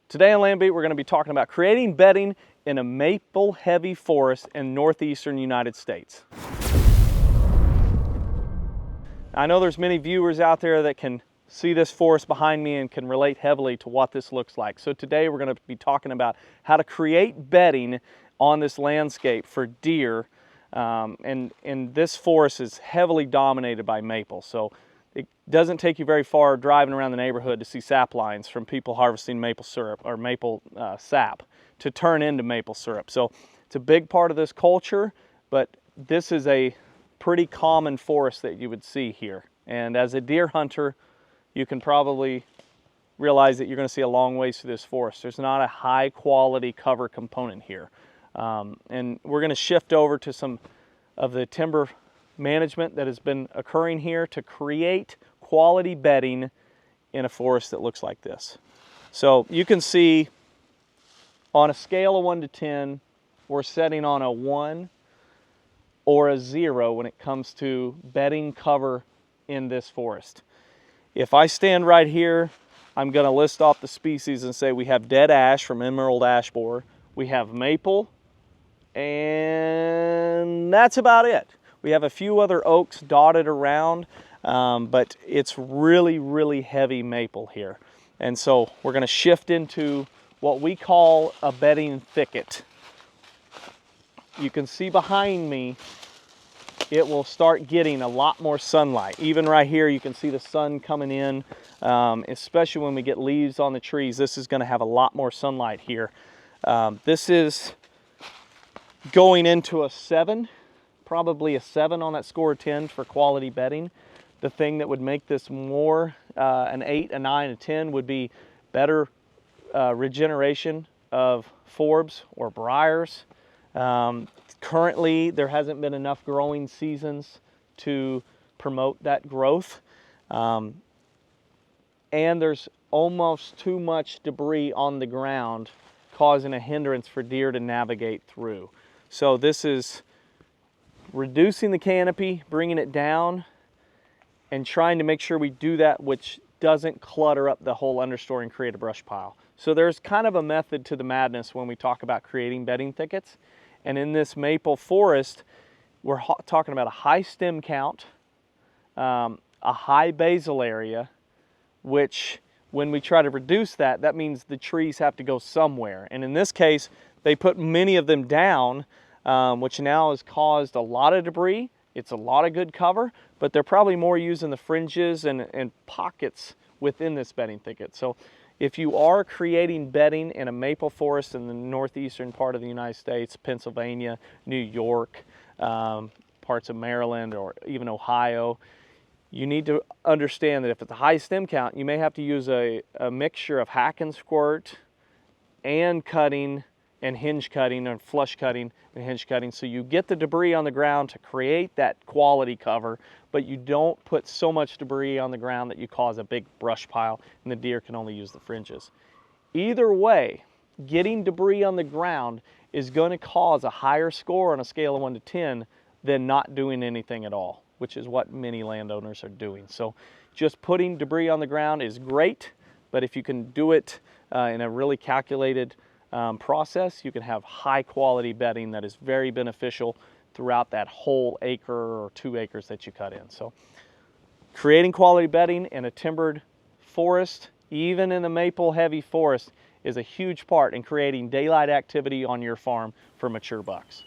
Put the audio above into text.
Today on Land Beat, we're going to be talking about creating bedding in a maple-heavy forest in northeastern United States. I know there's many viewers out there that can see this forest behind me and can relate heavily to what this looks like. So today we're going to be talking about how to create bedding on this landscape for deer. And this forest is heavily dominated by maple. So it doesn't take you very far driving around the neighborhood to see sap lines from people harvesting maple syrup or maple sap to turn into maple syrup. So it's a big part of this culture, but this is a pretty common forest that you would see here. And as a deer hunter, you can probably realize that you're going to see a long ways through this forest. There's not a high quality cover component here. And we're going to shift over to some of the timber management that has been occurring here to create quality bedding in a forest that looks like this. So you can see on a scale of 1 to 10, we're setting on a 1 or a 0 when it comes to bedding cover in this forest. If I stand right here, I'm going to list off the species and say we have dead ash from emerald ash borer, we have maple, and that's about it. We have a few other oaks dotted around, but it's really, really heavy maple here. And so we're going to shift into what we call a bedding thicket. You can see behind me, it will start getting a lot more sunlight. Even right here, you can see the sun coming in, especially when we get leaves on the trees. This is going to have a lot more sunlight here. This is going into a 7. Probably a 7 on that score of 10 for quality bedding. The thing that would make this more an 8, a 9, a 10 would be better regeneration of forbs or briars. Currently, there hasn't been enough growing seasons to promote that growth. And there's almost too much debris on the ground causing a hindrance for deer to navigate through. So this is reducing the canopy, bringing it down, and trying to make sure we do that which doesn't clutter up the whole understory and create a brush pile. So there's kind of a method to the madness when we talk about creating bedding thickets. And in this maple forest, we're talking about a high stem count, a high basal area, which when we try to reduce that, that means the trees have to go somewhere. And in this case, they put many of them down, which now has caused a lot of debris. It's a lot of good cover, but they're probably more using the fringes and pockets within this bedding thicket. So if you are creating bedding in a maple forest in the northeastern part of the United States, Pennsylvania, New York, parts of Maryland, or even Ohio, you need to understand that if it's a high stem count, you may have to use a mixture of hack and squirt and cutting and hinge cutting or flush cutting and hinge cutting, so you get the debris on the ground to create that quality cover, but you don't put so much debris on the ground that you cause a big brush pile and the deer can only use the fringes. Either way, getting debris on the ground is going to cause a higher score on a scale of 1 to 10 than not doing anything at all, which is what many landowners are doing. So just putting debris on the ground is great, but if you can do it in a really calculated process, you can have high quality bedding that is very beneficial throughout that whole acre or 2 acres that you cut in. So creating quality bedding in a timbered forest, even in a maple heavy forest, is a huge part in creating daylight activity on your farm for mature bucks.